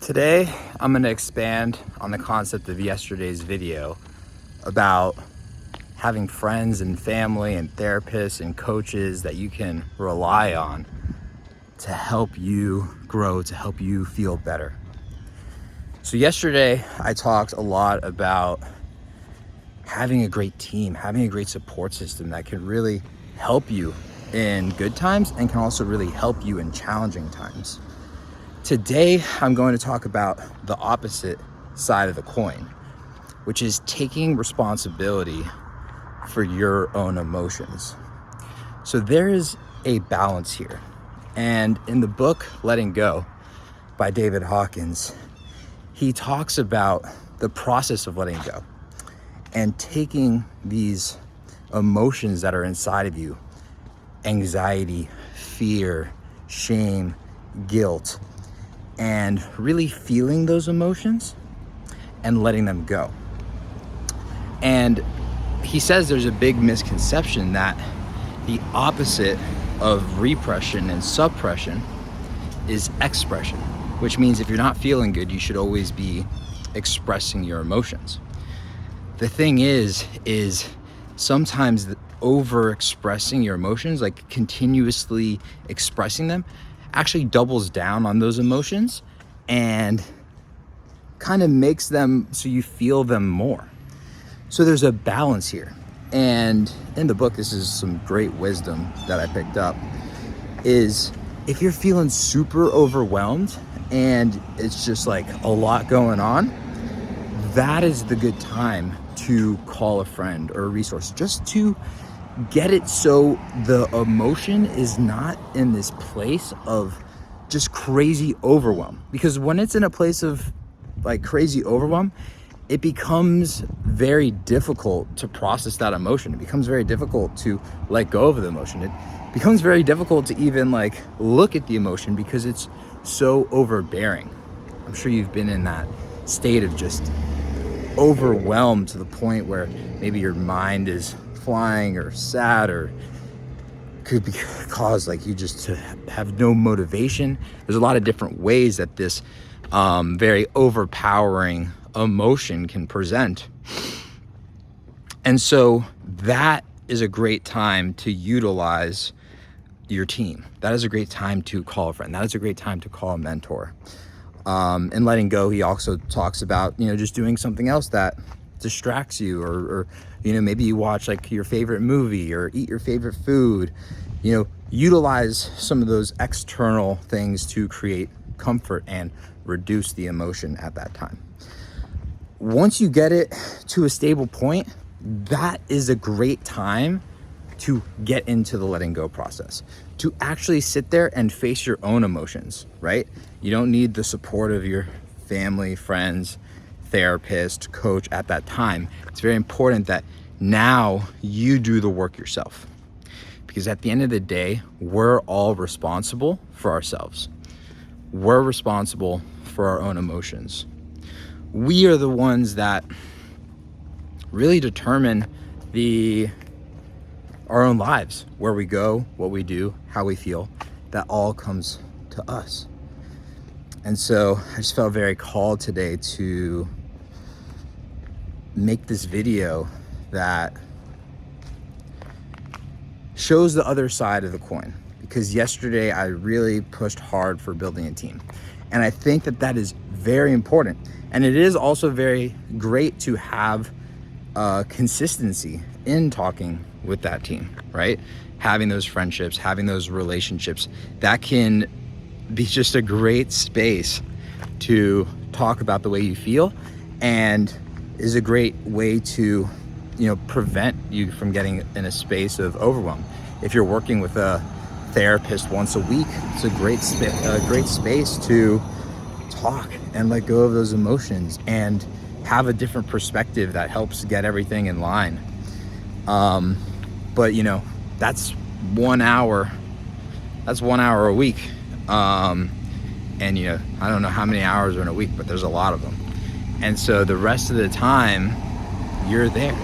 Today, I'm going to expand on the concept of yesterday's video about having friends and family and therapists and coaches that you can rely on to help you grow, to help you feel better. So yesterday, I talked a lot about having a great team, having a great support system that can really help you in good times and can also really help you in challenging times. Today, I'm going to talk about the opposite side of the coin, which is taking responsibility for your own emotions. So there is a balance here. And in the book, Letting Go by David Hawkins, he talks about the process of letting go and taking these emotions that are inside of you, anxiety, fear, shame, guilt, and really feeling those emotions and letting them go. And he says there's a big misconception that the opposite of repression and suppression is expression, which means if you're not feeling good, you should always be expressing your emotions. The thing is sometimes over expressing your emotions, like continuously expressing them, actually doubles down on those emotions and kind of makes them so you feel them more. So there's a balance here. And in the book, this is some great wisdom that I picked up, is if you're feeling super overwhelmed and it's just like a lot going on, that is the good time to call a friend or a resource, just to get it so the emotion is not in this place of just crazy overwhelm. Because when it's in a place of like crazy overwhelm, it becomes very difficult to process that emotion. It becomes very difficult to let go of the emotion. It becomes very difficult to even like look at the emotion because it's so overbearing. I'm sure you've been in that state of just overwhelmed to the point where maybe your mind is flying or sad, or could be caused like you just to have no motivation. There's a lot of different ways that this very overpowering emotion can present. And so that is a great time to utilize your team. That is a great time to call a friend. That is a great time to call a mentor. And letting go, he also talks about, just doing something else that distracts you, or maybe you watch like your favorite movie or eat your favorite food. Utilize some of those external things to create comfort and reduce the emotion at that time. Once you get it to a stable point, that is a great time to get into the letting go process, to actually sit there and face your own emotions, right? You don't need the support of your family, friends, therapist, coach at that time. It's very important that now you do the work yourself, because at the end of the day, we're all responsible for ourselves. We're responsible for our own emotions. We are the ones that really determine our own lives, where we go, what we do, how we feel. That all comes to us. And so I just felt very called today to make this video that shows the other side of the coin, because yesterday I really pushed hard for building a team, and I think that is very important. And it is also very great to have consistency in talking with that team, right? Having those friendships, having those relationships, that can be just a great space to talk about the way you feel, and is a great way to prevent you from getting in a space of overwhelm. If you're working with a therapist once a week, it's a great space to talk and let go of those emotions and have a different perspective that helps get everything in line. But that's 1 hour. That's 1 hour a week. And I don't know how many hours are in a week, but there's a lot of them. And so the rest of the time, you're there.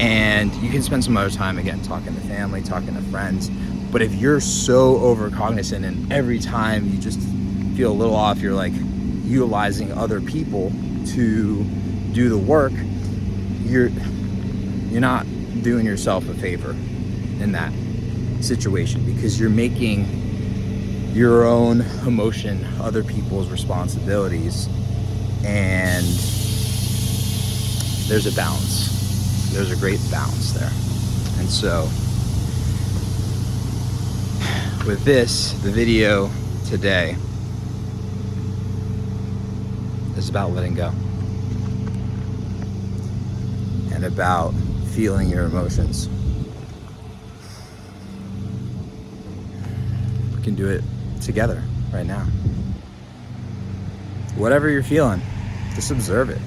And you can spend some other time, again, talking to family, talking to friends. But if you're so overcognizant and every time you just feel a little off, you're like, utilizing other people to do the work, you're not doing yourself a favor in that situation, because you're making your own emotion other people's responsibilities, and there's a balance. There's a great balance there. And so with this, the video today is about letting go and about feeling your emotions. We can do it together right now. Whatever you're feeling, just observe it.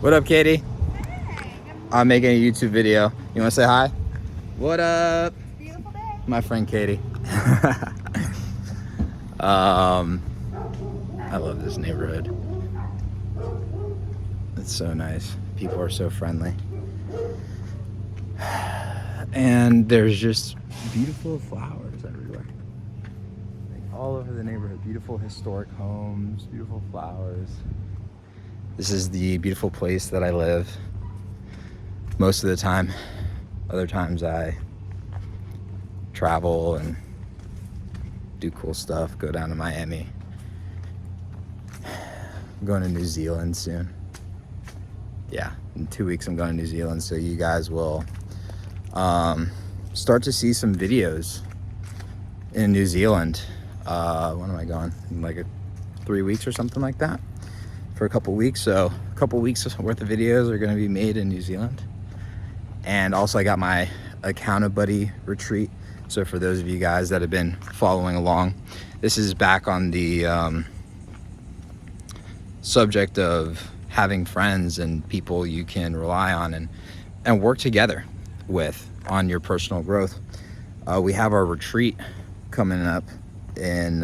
What up, Katie? Hey, I'm making a YouTube video. You want to say hi? What up? beautiful day. My friend Katie. I love this neighborhood. It's so nice. People are so friendly. And there's just beautiful flowers everywhere. Like all over the neighborhood. Beautiful historic homes, beautiful flowers. This is the beautiful place that I live most of the time. Other times I travel and do cool stuff, go down to Miami. I'm going to New Zealand soon. Yeah, in 2 weeks I'm going to New Zealand, so you guys will start to see some videos in New Zealand. When am I going? In like 3 weeks or something like that, for a couple weeks. So a couple weeks worth of videos are going to be made in New Zealand. And also I got my Accountability retreat. So for those of you guys that have been following along, this is back on the subject of having friends and people you can rely on and work together with on your personal growth. We have our retreat coming up in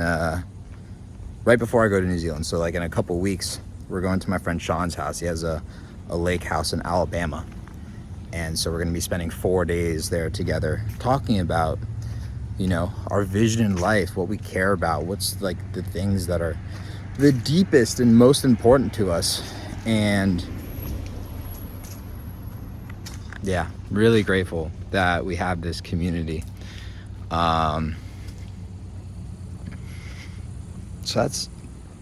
right before I go to New Zealand. So like in a couple weeks, we're going to my friend Sean's house. He has a lake house in Alabama. And so we're going to be spending 4 days there together, talking about, you know, our vision in life, what we care about, what's like the things that are the deepest and most important to us. And yeah, really grateful that we have this community. So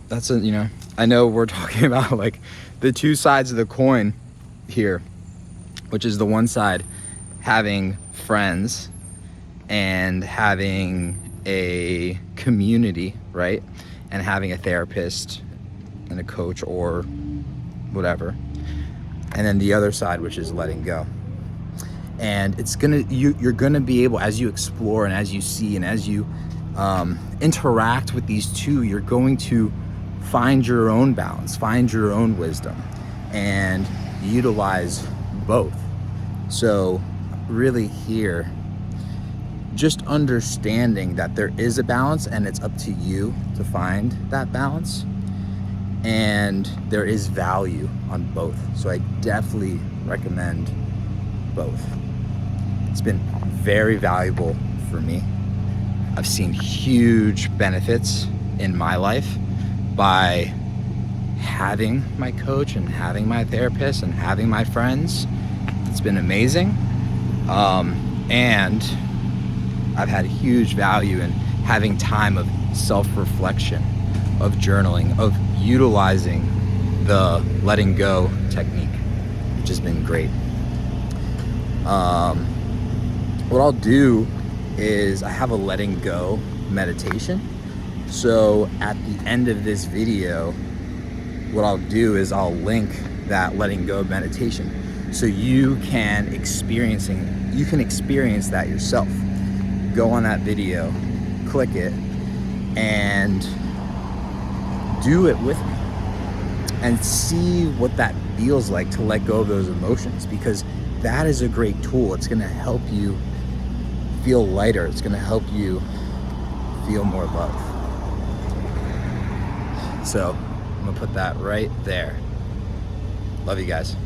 that's a, you know, I know we're talking about like the two sides of the coin here, which is the one side having friends and having a community, right? And having a therapist and a coach or whatever. And then the other side, which is letting go. And it's gonna, you're gonna be able, as you explore and as you see and as you interact with these two, you're going to find your own balance, find your own wisdom, and utilize both. So really here, just understanding that there is a balance and it's up to you to find that balance, and there is value on both. So I definitely recommend both. It's been very valuable for me. I've seen huge benefits in my life by having my coach and having my therapist and having my friends. It's been amazing. And I've had huge value in having time of self-reflection, of journaling, of utilizing the letting go technique, which has been great. What I'll do is I have a letting go meditation. So at the end of this video, what I'll do is I'll link that letting go meditation so you can experience that yourself. Go on that video, click it, and do it with me and see what that feels like to let go of those emotions, because that is a great tool. It's going to help you feel lighter. It's going to help you feel more love. So I'm going to put that right there. Love you guys.